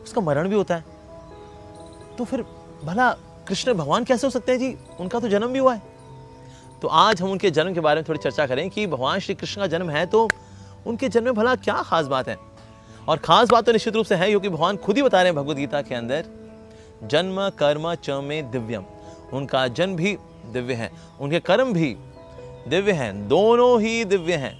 उसका मरण भी होता है। तो फिर भला कृष्ण भगवान कैसे हो सकते हैं जी? उनका तो जन्म भी हुआ है। तो आज हम उनके जन्म के बारे में थोड़ी चर्चा करें कि भगवान श्री कृष्ण का जन्म है तो उनके जन्म में भला क्या खास बात है। और खास बात तो निश्चित रूप से है, क्योंकि भगवान खुद ही बता रहे हैं भगवद गीता के अंदर, जन्म कर्म च में दिव्यम। उनका जन्म भी दिव्य है, उनके कर्म भी दिव्य हैं, दोनों ही दिव्य हैं।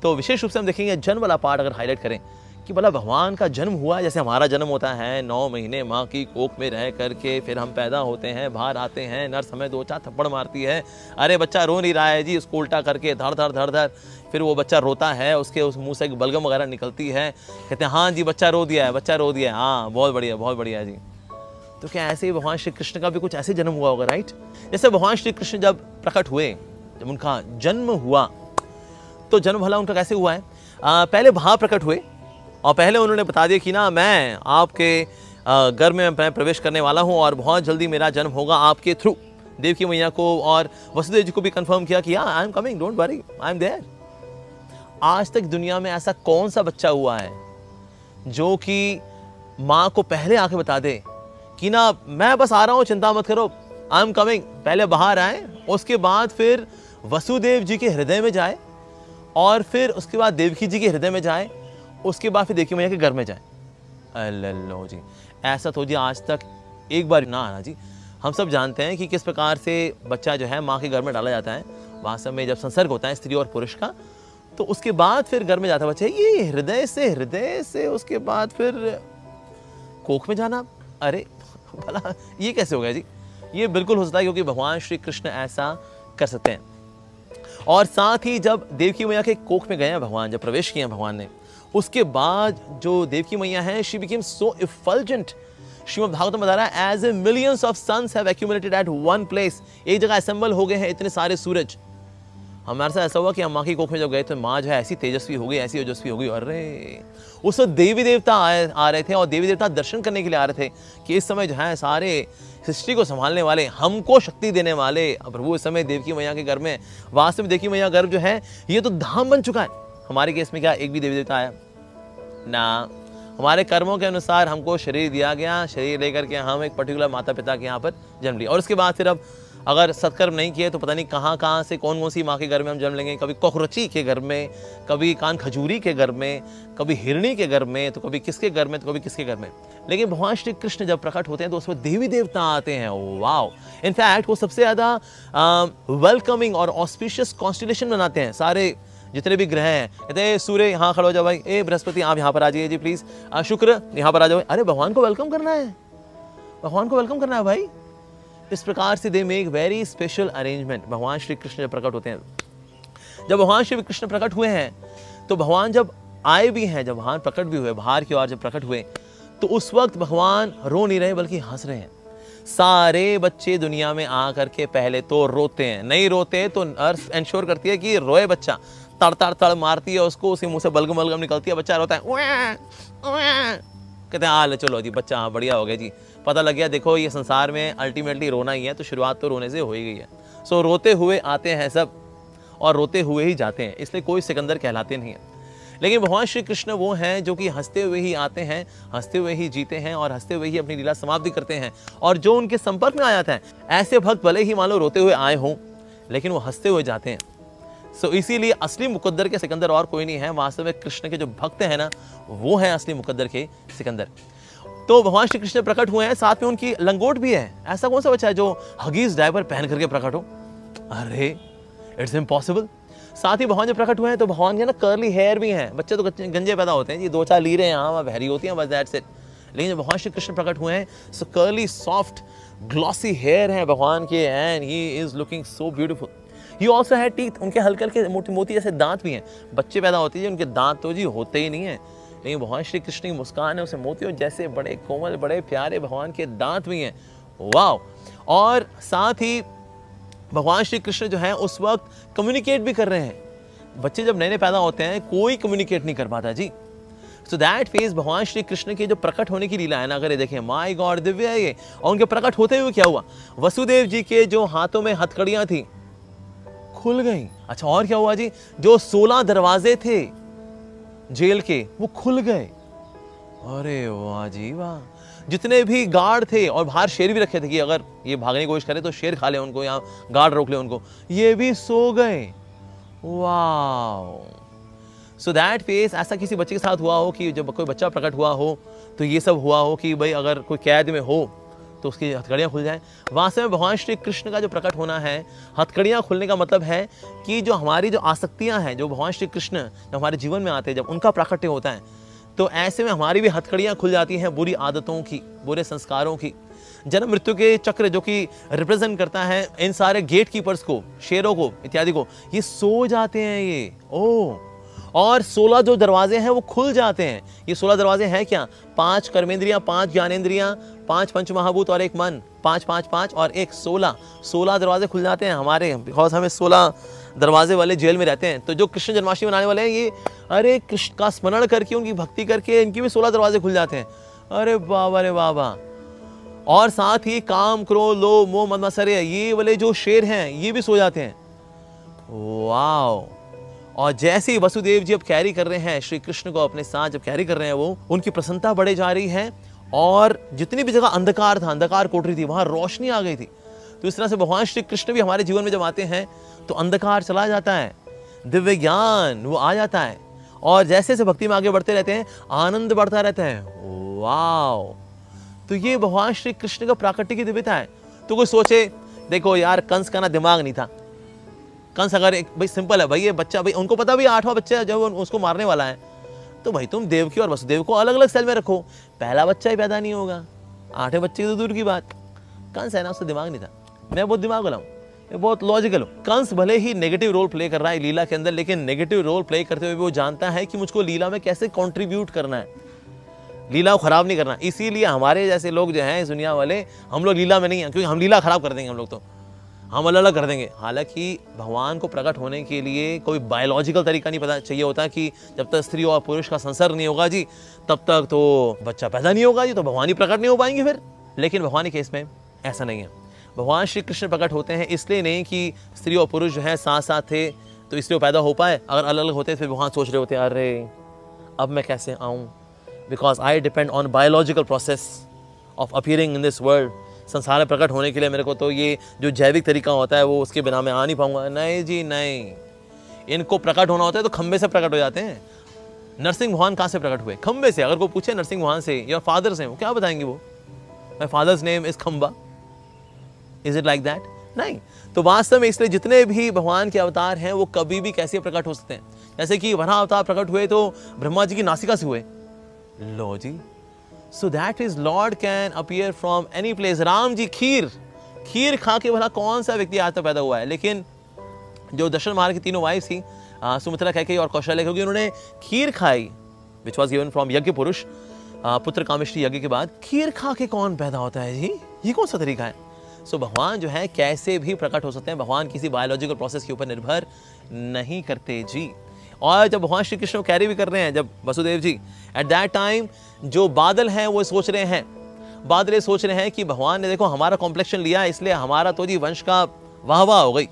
तो विशेष रूप से हम देखेंगे जन्म वाला पार्ट अगर हाईलाइट करें कि भला भगवान का जन्म हुआ जैसे हमारा जन्म होता है, 9 महीने माँ की कोख में रह करके फिर हम पैदा होते हैं, बाहर आते हैं, नर्स हमें 2-4 थप्पड़ मारती है, अरे बच्चा रो नहीं रहा है जी, उसको उल्टा करके धड़ धड़ धड़ धड़, फिर वो बच्चा रोता है, उसके उस मुंह से एक बलगम वगैरह निकलती है, कहते हैं हाँ जी बच्चा रो दिया है, बच्चा रो दिया है, हाँ बहुत बढ़िया जी। तो क्या ऐसे ही भगवान श्री कृष्ण का भी कुछ ऐसे जन्म हुआ होगा, राइट? जैसे भगवान श्री कृष्ण जब प्रकट हुए, जब उनका जन्म हुआ, तो जन्म भला उनका कैसे हुआ है? पहले वहाँ प्रकट हुए और पहले उन्होंने बता दिया कि ना मैं आपके घर में मैं प्रवेश करने वाला हूँ और बहुत जल्दी मेरा जन्म होगा आपके थ्रू। देवकी मैया को और वसुदेव जी को भी कंफर्म किया कि I am coming, don't worry, I am there. आज तक दुनिया में ऐसा कौन सा बच्चा हुआ है जो कि माँ को पहले आके बता दे कि ना मैं बस आ रहा हूँ, चिंता मत करो, आई एम कमिंग, पहले बाहर आए, उसके बाद फिर वसुदेव जी के हृदय में जाए और फिर उसके बाद देवकी जी के हृदय में जाए, उसके बाद फिर देवकी मैया के घर में जाए। अल्लाह जी, ऐसा तो जी आज तक एक बार ना आना जी। हम सब जानते हैं कि किस प्रकार से बच्चा जो है माँ के घर में डाला जाता है। वास्तव में जब संसर्ग होता है स्त्री और पुरुष का, तो उसके बाद फिर घर में जाता है बच्चा, ये हृदय से उसके बाद फिर कोख में जाना। अरे भला ये कैसे हो गया जी? ये बिल्कुल हो सकता है क्योंकि भगवान श्री कृष्ण ऐसा कर सकते हैं। और साथ ही जब देवकी मैया के कोख में गए हैं भगवान, जब प्रवेश किया भगवान ने, उसके बाद जो देवकी मैया है, she became so effulgent. Srimad Bhagavatam बता रहा है, as a millions of suns have accumulated at one place. एक जगह असेंबल हो गए हैं इतने सारे सूरज। हमारे साथ ऐसा हुआ कि हम माँ की कोख में जब गए तो माँ जो है ऐसी तेजस्वी हो गई, ऐसी ओजस्वी हो गई। अरे उस वक्त देवी देवता आ रहे थे और देवी देवता दर्शन करने के लिए आ रहे थे कि इस समय जो है सारे सृष्टि को संभालने वाले, हमको शक्ति देने वाले प्रभु इस समय देवकी मैया के घर में। वास्तव में देवकी मैया गर्भ जो है ये तो धाम बन चुका है। हमारे केस में क्या एक भी देवी देवता आया ना? हमारे कर्मों के अनुसार हमको शरीर दिया गया, शरीर लेकर के हम एक पर्टिकुलर माता पिता के यहाँ पर जन्म लिया और उसके बाद फिर अब अगर सत्कर्म नहीं किए तो पता नहीं कहाँ से कौन सी माँ के घर में हम जन्म लेंगे। कभी कोकरोची के घर में, कभी कान खजूरी के घर में, कभी हिरणी के घर में, तो कभी किसके घर में, तो कभी किसके घर में। लेकिन भगवान श्री कृष्ण जब प्रकट होते हैं तो उसमें देवी देवता आते हैं। वाओ! इनफैक्ट वो सबसे ज़्यादा वेलकमिंग और ऑस्पिशियस कॉन्स्टिलेशन बनाते हैं। सारे जितने भी ग्रह हैं, कहते हैं सूर्य यहाँ खड़ा हो जाओ भाई, ए बृहस्पति आप यहाँ पर आ जाइए जी प्लीज़, शुक्र यहाँ पर आ जाओ। अरे भगवान को वेलकम करना है, भगवान को वेलकम करना है भाई। इस प्रकार से they make very special arrangement. भगवान श्री कृष्ण जब प्रकट होते हैं, जब भगवान श्री कृष्ण प्रकट हुए हैं तो भगवान जब आए भी हैं, जब भगवान प्रकट भी हुए बाहर की ओर जब प्रकट हुए, तो उस वक्त भगवान रो नहीं रहे बल्कि हंस रहे हैं। सारे बच्चे दुनिया में आ करके पहले तो रोते हैं, नहीं रोते तो नर्स इंश्योर करती है कि रोए बच्चा, तड़ तड़ तड़ मारती है उसको, उसी मुंह से बलगम बलगम निकलती है, बच्चा रोता है, कहते हैं आ चलो जी बच्चा, हाँ बढ़िया हो गया जी, पता लग गया देखो ये संसार में अल्टीमेटली रोना ही है, तो शुरुआत तो रोने से हो ही गई है। सो रोते हुए आते हैं सब और रोते हुए ही जाते हैं, इसलिए कोई सिकंदर कहलाते नहीं हैं। लेकिन भगवान श्री कृष्ण वो हैं जो कि हंसते हुए ही आते हैं, हंसते हुए ही जीते हैं और हंसते हुए ही अपनी लीला समाप्ति करते हैं। और जो उनके संपर्क में आ जाता है, ऐसे भक्त भले ही मान लो रोते हुए आए हों लेकिन वो हंसते हुए जाते हैं। सो इसीलिए असली मुकद्दर के सिकंदर और कोई नहीं है। वास्तव में कृष्ण के जो भक्त हैं ना, वो हैं असली मुकद्दर के सिकंदर। तो भगवान श्री कृष्ण प्रकट हुए हैं, साथ में उनकी लंगोट भी है। ऐसा कौन सा बच्चा है जो हगीज डायपर पहन करके प्रकट हो? अरे इट्स इम्पॉसिबल। साथ ही भगवान जब प्रकट हुए हैं तो भगवान के ना कर्ली हेयर भी हैं। बच्चे तो गंजे पैदा होते हैं जी, 2-4 लीरें यहाँ वहाँ बहरी होती हैं, बस दैट्स इट। लेकिन जब भगवान श्री कृष्ण प्रकट हुए हैं सो कर्ली सॉफ्ट ग्लॉसी हेयर हैं भगवान के, and he is looking so beautiful. He also है टीथ, उनके हल्के हल्के मोती मोती जैसे दांत भी हैं। बच्चे पैदा होते हैं उनके दांत तो जी होते ही नहीं है, लेकिन भगवान श्री कृष्ण की मुस्कान है उसे मोतियों जैसे बड़े कोमल बड़े प्यारे भगवान के दांत भी हैं। वाह! और साथ ही भगवान श्री कृष्ण जो है उस वक्त कम्युनिकेट भी कर रहे हैं। बच्चे जब नए नए पैदा होते हैं कोई कम्युनिकेट नहीं कर पाता जी। सो दैट फेज भगवान श्री कृष्ण के जो प्रकट होने की लीला है ना, अगर ये देखें, माय गॉड दिव्य है ये। और उनके प्रकट होते हुए क्या हुआ? वसुदेव जी के जो हाथों में हथकड़ियां थी खुल गई। अच्छा और क्या हुआ जी? जो 16 दरवाजे थे जेल के वो खुल गए। अरे वाह जी वाह। जितने भी गार्ड थे और बाहर शेर भी रखे थे कि अगर ये भागने की कोशिश करे तो शेर खा ले उनको, यहाँ गार्ड रोक ले उनको, ये भी सो गए। वाह। सो दैट फेस, ऐसा किसी बच्चे के साथ हुआ हो कि जब कोई बच्चा प्रकट हुआ हो तो ये सब हुआ हो कि भाई अगर कोई कैद में हो तो उसकी हथकड़ियाँ खुल जाएं। वास्तव में भगवान श्री कृष्ण का जो प्रकट होना है, हथकड़ियाँ खुलने का मतलब है कि जो हमारी जो आसक्तियाँ हैं, जो भगवान श्री कृष्ण जब हमारे जीवन में आते हैं, जब उनका प्राकट्य होता है तो ऐसे में हमारी भी हथकड़ियाँ खुल जाती हैं बुरी आदतों की, बुरे संस्कारों की। जन्म मृत्यु के चक्र जो कि रिप्रेजेंट करता है इन सारे गेट कीपर्स को, शेरों को इत्यादि को, ये सो जाते हैं ये। ओह, और 16 जो दरवाजे हैं वो खुल जाते हैं। ये 16 दरवाजे हैं क्या? 5 कर्मेंद्रियां, 5 ज्ञानेंद्रियां, 5 पंचमहाभूत और 1 मन, 5 5 5 और 1 16 दरवाजे खुल जाते हैं हमारे, बिकॉज हमें 16 दरवाजे वाले जेल में रहते हैं। तो जो कृष्ण जन्माष्टमी मनाने वाले हैं ये, अरे कृष्ण का स्मरण करके, उनकी भक्ति करके इनकी भी 16 दरवाजे खुल जाते हैं। अरे बाबा रे बाबा। और साथ ही काम, क्रोध, लोभ, मोह, मद मत्सर्य, ये वाले जो शेर हैं ये भी सो जाते हैं। वाओ। और जैसे ही वसुदेव जी अब कैरी कर रहे हैं श्री कृष्ण को अपने साथ, जब कैरी कर रहे हैं वो, उनकी प्रसन्नता बढ़े जा रही है और जितनी भी जगह अंधकार था, अंधकार कोठरी थी, वहां रोशनी आ गई थी। तो इस तरह से भगवान श्री कृष्ण भी हमारे जीवन में जब आते हैं तो अंधकार चला जाता है, दिव्य ज्ञान वो आ जाता है, और जैसे जैसे भक्ति में आगे बढ़ते रहते हैं आनंद बढ़ता रहता है। वाओ। तो ये भगवान श्री कृष्ण का प्राकट्य की दिव्यता है। तो कोई सोचे, देखो यार कंस का ना दिमाग नहीं था। कंस अगर एक भाई सिंपल है भाई, ये बच्चा भाई उनको पता भी 8वां बच्चा जब उसको मारने वाला है, तो भाई तुम देवकी और वसुदेव को अलग अलग सेल में रखो, पहला बच्चा ही पैदा नहीं होगा, 8वें बच्चे की तो दूर की बात। कंस है ना, उसका दिमाग नहीं था। मैं बहुत दिमाग वाला हूँ, मैं बहुत लॉजिकल हूँ। कंस भले ही नेगेटिव रोल प्ले कर रहा है लीला के अंदर, लेकिन नेगेटिव रोल प्ले करते हुए वो जानता है कि मुझको लीला में कैसे कॉन्ट्रीब्यूट करना है, लीला को खराब नहीं करना। इसीलिए हमारे जैसे लोग जो हैं इस दुनिया वाले, हम लोग लीला में नहीं है, क्योंकि हम लीला खराब कर देंगे, हम लोग तो हम अलग अलग कर देंगे। हालांकि भगवान को प्रकट होने के लिए कोई बायोलॉजिकल तरीका नहीं पता चाहिए होता कि जब तक स्त्री और पुरुष का संसर्ग नहीं होगा जी तब तक तो बच्चा पैदा नहीं होगा जी, तो भगवान ही प्रकट नहीं हो पाएंगे फिर। लेकिन भगवान के केस में ऐसा नहीं है। भगवान श्री कृष्ण प्रकट होते हैं इसलिए नहीं कि स्त्री और पुरुष जो है साथ साथ थे तो इसलिए वो पैदा हो पाए। अगर अलग अलग होते फिर भगवान सोच रहे होते अरे अब मैं कैसे आऊँ, because I depend on biological process of appearing in this world. संसार में प्रकट होने के लिए मेरे को तो ये जो जैविक तरीका होता है वो उसके बिना मैं आ नहीं पाऊंगा। नहीं जी नहीं, इनको प्रकट होना होता है तो खंबे से प्रकट हो जाते हैं। नरसिंह भगवान कहाँ से प्रकट हुए? खंबे से। अगर कोई पूछे नरसिंह भगवान से या फादर से, वो क्या बताएंगे? वो माय फादर्स नेम इज खंबा। Is it like that? नहीं। तो वास्तव में इसलिए जितने भी भगवान के अवतार हैं वो कभी भी कैसे प्रकट हो सकते हैं। जैसे कि वराह अवतार प्रकट हुए तो ब्रह्मा जी की नासिका से हुए, लो जी। So that is Lord can appear from any place. Ram ji खीर खा के भला कौन सा व्यक्ति आज तक पैदा हुआ है? लेकिन जो दशरथ महाराज की तीनों वाइफ थी, सुमित्रा, कैकेयी और कौशल्या, क्योंकि उन्होंने खीर खाई, which was given from यज्ञ पुरुष, पुत्र कामेष्टि यज्ञ के बाद, खीर खा के कौन पैदा होता है जी? ये कौन सा तरीका है? सो भगवान जो है कैसे भी प्रकट हो सकते हैं। भगवान किसी बायोलॉजिकल प्रोसेस के ऊपर निर्भर नहीं करते जी। और जब भगवान श्री कृष्ण कैरी भी कर रहे हैं, जब वसुदेव जी, एट दैट टाइम जो बादल हैं वो सोच रहे हैं, बादल ये सोच रहे हैं कि भगवान ने देखो हमारा कॉम्प्लेक्शन लिया, इसलिए हमारा तो जी वंश का वाह वाह हो गई।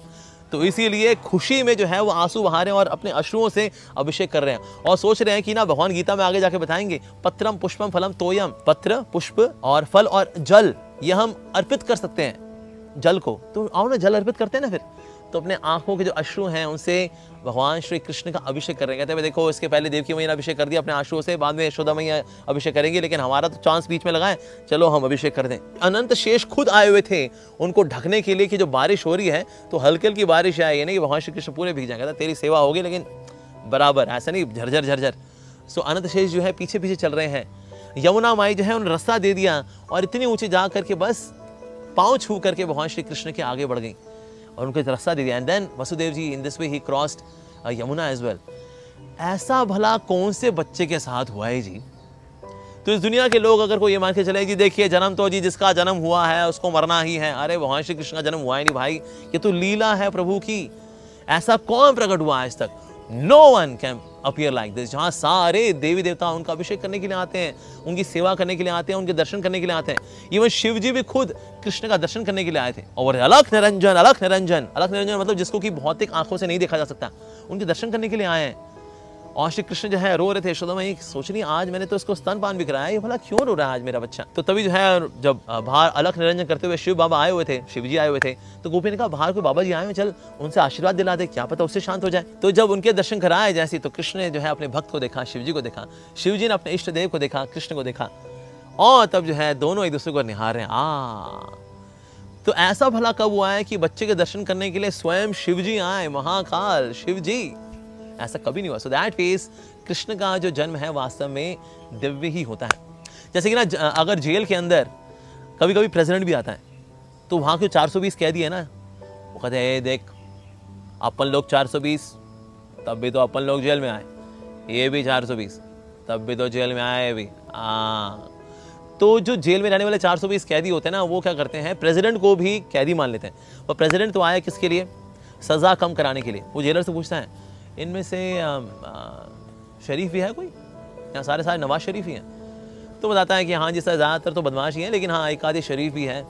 तो इसीलिए खुशी में जो है वो आंसू बहा रहे हैं और अपने अश्रुओं से अभिषेक कर रहे हैं और सोच रहे हैं कि ना भगवान गीता में आगे जाके बताएंगे, पत्रम पुष्पम फलम तोयम, पत्र पुष्प और फल और जल ये हम अर्पित कर सकते हैं जल को। तो आओ ना जल अर्पित करते हैं ना फिर। तो अपने आंखों के जो अश्रु हैं उनसे भगवान श्री कृष्ण का अभिषेक कर रहे हैं। कहते हैं देखो इसके पहले देवकी मैया ने अभिषेक कर दिया अपने अश्रुओं से, बाद में यशोदा मैया अभिषेक करेंगे, लेकिन हमारा तो चांस बीच में लगा है, चलो हम अभिषेक कर दें। अनंत शेष खुद आए हुए थे उनको ढकने के लिए कि जो बारिश हो रही है तो हल्की हल्की बारिश है, ये नहीं कि भगवान श्री कृष्ण पूरे भीग जाएंगे। तेरी सेवा होगी लेकिन बराबर, ऐसा नहीं झरझर झरझर। सो अनंत शेष जो है पीछे पीछे चल रहे हैं। यमुना माई जो है उन्हें रास्ता दे दिया और इतनी ऊंची जा करके बस पाँव छू करके भगवान श्री कृष्ण के आगे बढ़ गई और उनको रास्ता दे दिया। And then Vasudev ji in this way he crossed Yamuna as well. ऐसा भला कौन से बच्चे के साथ हुआ है जी? तो इस दुनिया के लोग अगर कोई ये मान के चले जी देखिए जन्म तो जी जिसका जन्म हुआ है उसको मरना ही है, अरे भगवान श्री कृष्ण का जन्म हुआ ही नहीं भाई, ये तो लीला है प्रभु की। ऐसा कौन प्रकट हुआ आज तक? No one can appear like this, जहाँ सारे देवी देवता उनका अभिषेक करने के लिए आते हैं, उनकी सेवा करने के लिए आते हैं, उनके दर्शन करने के लिए आते हैं। इवन शिव जी भी खुद कृष्ण का दर्शन करने के लिए आए थे। और अलख निरंजन, अलख निरंजन, अलख निरंजन मतलब जिसको कि भौतिक आंखों से नहीं देखा जा सकता, उनके दर्शन करने के लिए आए हैं। और श्री कृष्ण जो है रो रहे थे। यशोदा माई सोच रही आज मैंने तो इसको स्तनपान भी कराया, ये भला क्यों रो रहा है आज मेरा बच्चा। तो तभी जो है जब बाहर अलख निरंजन करते हुए शिव बाबा आए हुए थे, शिव जी आए हुए थे, तो गोपी ने कहा बाहर कोई बाबा जी आए हुए, चल उनसे आशीर्वाद दिला दे, क्या पता उससे शांत हो जाए। तो जब उनके दर्शन कराए जैसे, तो कृष्ण ने जो है अपने भक्त को देखा, शिव जी को देखा, शिव जी ने अपने इष्ट देव को देखा, कृष्ण को देखा, और तब जो है दोनों एक दूसरे को निहार रहे हैं। तो ऐसा भला कब हुआ है कि बच्चे के दर्शन करने के लिए स्वयं शिव जी आए, महाकाल शिव जी, ऐसा कभी नहीं हुआ। सो दैट मींस कृष्ण का जो जन्म है वास्तव में दिव्य ही होता है। जैसे कि ना अगर जेल के अंदर कभी कभी प्रेसिडेंट भी आता है, तो वहां के 420 कैदी है ना, वो कहते हैं देख अपन लोग 420, तब भी तो अपन लोग जेल में आए, ये भी 420, तब भी तो जेल में आए भी। तो जो जेल में रहने वाले 420 कैदी होते हैं ना, वो क्या करते हैं, प्रेसिडेंट को भी कैदी मान लेते हैं। और प्रेसिडेंट तो आया किसके लिए, सजा कम कराने के लिए। वो जेलर से पूछता है इनमें से शरीफ भी है कोई, यहाँ सारे नवाज शरीफ ही हैं। तो बताता है कि हाँ जी सर, ज़्यादातर तो बदमाश ही हैं, लेकिन हाँ एक आधे शरीफ भी है।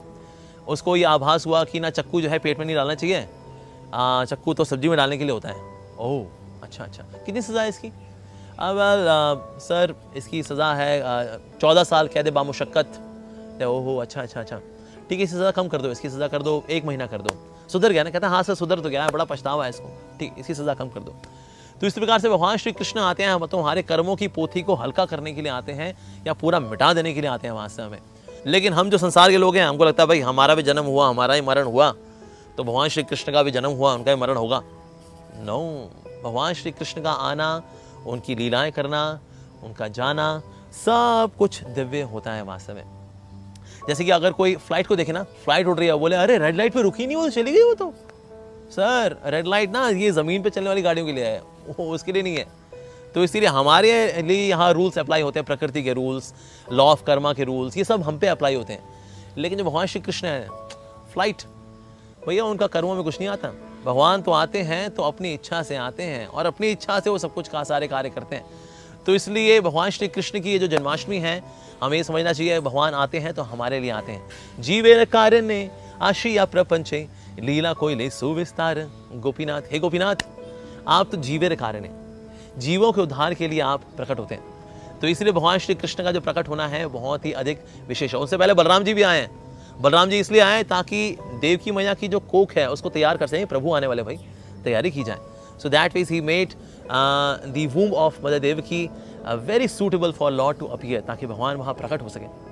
उसको ये आभास हुआ कि ना चक्कू जो है पेट में नहीं डालना चाहिए, चक्कू तो सब्जी में डालने के लिए होता है। ओह अच्छा, कितनी सज़ा है इसकी? सर इसकी सज़ा है 14 साल कैद बामुशक्कत। ओहो अच्छा, ठीक है, इसकी सज़ा कम कर दो, इसकी सज़ा कर दो 1 महीना कर दो। सुधर गया ना? कहता है हाँ सर सुधर तो गया है, बड़ा पछतावा है इसको, ठीक इसकी सज़ा कम कर दो। तो इस प्रकार से भगवान श्री कृष्ण आते हैं, मतलब हमारे कर्मों की पोथी को हल्का करने के लिए आते हैं, या पूरा मिटा देने के लिए आते हैं वास्तव में। लेकिन हम जो संसार के लोग हैं, हमको लगता है भाई हमारा भी जन्म हुआ, हमारा ही मरण हुआ, तो भगवान श्री कृष्ण का भी जन्म हुआ, उनका भी मरण होगा। नो, भगवान श्री कृष्ण का आना, उनकी लीलाएं करना, उनका जाना, सब कुछ दिव्य होता है वास्तव में। जैसे कि अगर कोई फ्लाइट को देखे ना, फ्लाइट उड़ रही है, बोले अरे रेड लाइट पे रुकी नहीं, वो तो चली गई। वो तो सर रेड लाइट ना ये जमीन पे चलने वाली गाड़ियों के लिए है, उसके लिए नहीं है। तो इसीलिए हमारे लिए यहाँ रूल्स अप्लाई होते हैं, प्रकृति के रूल्स, लॉ ऑफ कर्मा के रूल्स, ये सब हम पे अप्लाई होते हैं। लेकिन जो भगवान श्री कृष्ण है, फ्लाइट भैया उनका कर्मों में कुछ नहीं आता। भगवान तो आते हैं तो अपनी इच्छा से आते हैं, और अपनी इच्छा से वो सब कुछ का सारे कार्य करते हैं। तो इसलिए भगवान श्री कृष्ण की ये जो जन्माष्टमी है, हमें ये समझना चाहिए भगवान आते हैं तो हमारे लिए आते हैं। जीवेर कारण्ये आशिया प्रपंचे लीला कोइले सुविस्तार। गोपीनाथ, हे गोपीनाथ, आप तो जीवेर कारण्ये, जीवों के उद्धार के लिए आप प्रकट होते हैं। तो इसलिए भगवान श्री कृष्ण का जो प्रकट होना है बहुत ही अधिक विशेष है। उससे पहले बलराम जी भी आए हैं। बलराम जी इसलिए आए ताकि देवकी मैया की जो कोख है उसको तैयार कर सकें, प्रभु आने वाले भाई, तैयारी की जाए। So that means he made the womb of mother Devaki very suitable for lord to appear, ताकि भगवान वहाँ प्रकट हो सके।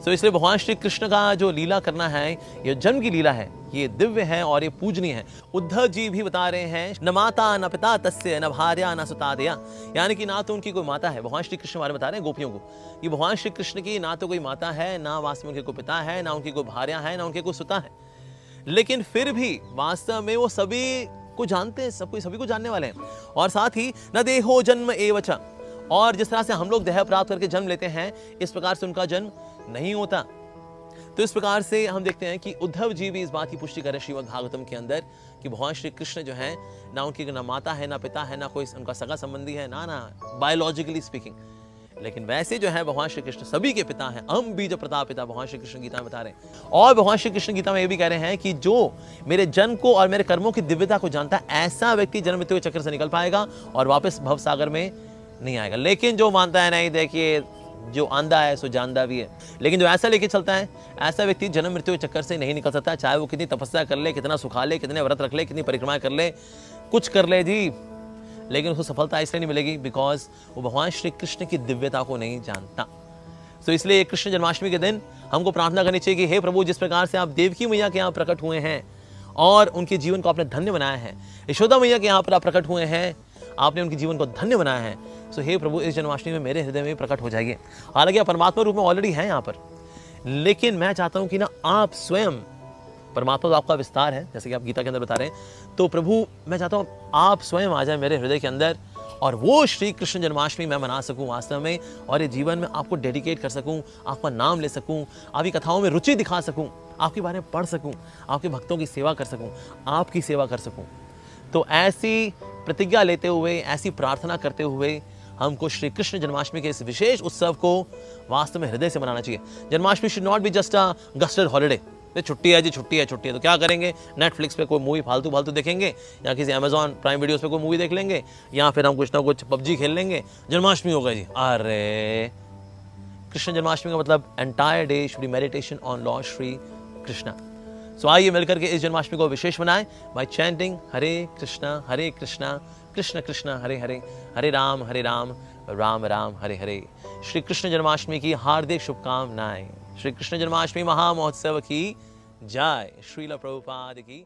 सो इसलिए भगवान श्री कृष्ण का जो लीला करना है, ये जन्म की लीला है, ये दिव्य है और ये पूजनीय है। उद्धव जी भी बता रहे हैं, न माता न पिता तस्य न भार्या न सुतादया, यानी कि ना तो उनकी कोई माता है। भगवान श्री कृष्ण बारे में बता रहे हैं गोपियों को कि भगवान श्री कृष्ण की ना तो कोई माता है, ना वास्तव में उनके कोई पिता है, ना उनकी कोई भार्या है, ना उनके कोई सुता है। लेकिन फिर भी वास्तव में वो सभी को जानते हैं, सभी को जानने वाले हैं। और साथ ही न देहो जन्म एवच, और जिस तरह से हम लोग देह प्राप्त करके जन्म लेते हैं, इस प्रकार से उनका जन्म नहीं होता। तो इस प्रकार से हम देखते हैं कि उद्धव जी भी इस बात की पुष्टि कर रहे हैं श्रीमद् भागवतम के अंदर कि भगवान श्री कृष्ण जो है, ना उनकी ना माता है, ना पिता है, ना कोई उनका सगा संबंधी है, ना बायोलॉजिकली स्पीकिंग। लेकिन वैसे जो है भगवान श्री कृष्ण सभी के पिता हैं। हम बीज प्रताप पिता, भगवान श्री कृष्ण गीता में बता रहे हैं। और भगवान श्री कृष्ण गीता में ये भी कह रहे हैं कि जो मेरे जन्म को और मेरे कर्मों की दिव्यता को जानता है, ऐसा व्यक्ति जन्म मृत्यु के चक्र से निकल पाएगा और वापस भव सागर में नहीं आएगा। लेकिन जो मानता है नहीं, देखिए जो आंधा है सो जानदा भी है, लेकिन जो ऐसा लेके चलता है, ऐसा व्यक्ति जन्म मृत्यु के चक्कर से नहीं निकल सकता। चाहे वो कितनी तपस्या कर ले, कितना सुखा ले, कितने व्रत रख ले, कितनी परिक्रमाएं कर ले, कुछ कर ले जी, लेकिन उसको सफलता इसलिए नहीं मिलेगी बिकॉज वो भगवान श्री कृष्ण की दिव्यता को नहीं जानता। तो इसलिए कृष्ण जन्माष्टमी के दिन हमको प्रार्थना करनी चाहिए कि हे प्रभु, जिस प्रकार से आप देवकी मैया के यहाँ प्रकट हुए हैं और उनके जीवन को आपने धन्य बनाया है, यशोदा मैया के यहाँ पर आप प्रकट हुए हैं, आपने उनके जीवन को धन्य बनाया है। सो हे प्रभु, इस जन्माष्टमी में मेरे हृदय में प्रकट हो जाइए। हालांकि आप परमात्मा रूप में ऑलरेडी हैं यहाँ पर, लेकिन मैं चाहता हूँ कि ना आप स्वयं, परमात्मा तो आपका विस्तार है जैसे कि आप गीता के अंदर बता रहे हैं, तो प्रभु मैं चाहता हूँ आप स्वयं आ जाए मेरे हृदय के अंदर और वो श्री कृष्ण जन्माष्टमी मैं मना सकूं वास्तव में, और ये जीवन में आपको डेडिकेट कर सकूं, आपका नाम ले सकूं, आपकी कथाओं में रुचि दिखा सकूं, आपके बारे में पढ़ सकूं, आपके भक्तों की सेवा कर सकूं, आपकी सेवा कर सकूं। तो ऐसी प्रतिज्ञा लेते हुए, ऐसी प्रार्थना करते हुए हमको श्री कृष्ण जन्माष्टमी के इस विशेष उत्सव को वास्तव में हृदय से मनाना चाहिए। Janmashtami should not be just a gazetted holiday, तो छुट्टी है जी, छुट्टी है, छुट्टी है, तो क्या करेंगे, नेटफ्लिक्स पे कोई मूवी फालतू फालतू देखेंगे, या किसी अमेजॉन प्राइम वीडियोस पे कोई मूवी देख लेंगे, या फिर हम कुछ ना कुछ पबजी खेल लेंगे। जन्माष्टमी हो गई जी, अरे कृष्ण जन्माष्टमी का मतलब entire day should be meditation on lord Shri Krishna. So आइए मिलकर के इस जन्माष्टमी को विशेष बनाएं बाय चैंटिंग हरे कृष्णा कृष्ण कृष्ण हरे हरे, हरे राम राम राम हरे हरे। श्री कृष्ण जन्माष्टमी की हार्दिक शुभकामनाएं। श्री कृष्ण जन्माष्टमी महामहोत्सव की जय। श्रील प्रभुपाद की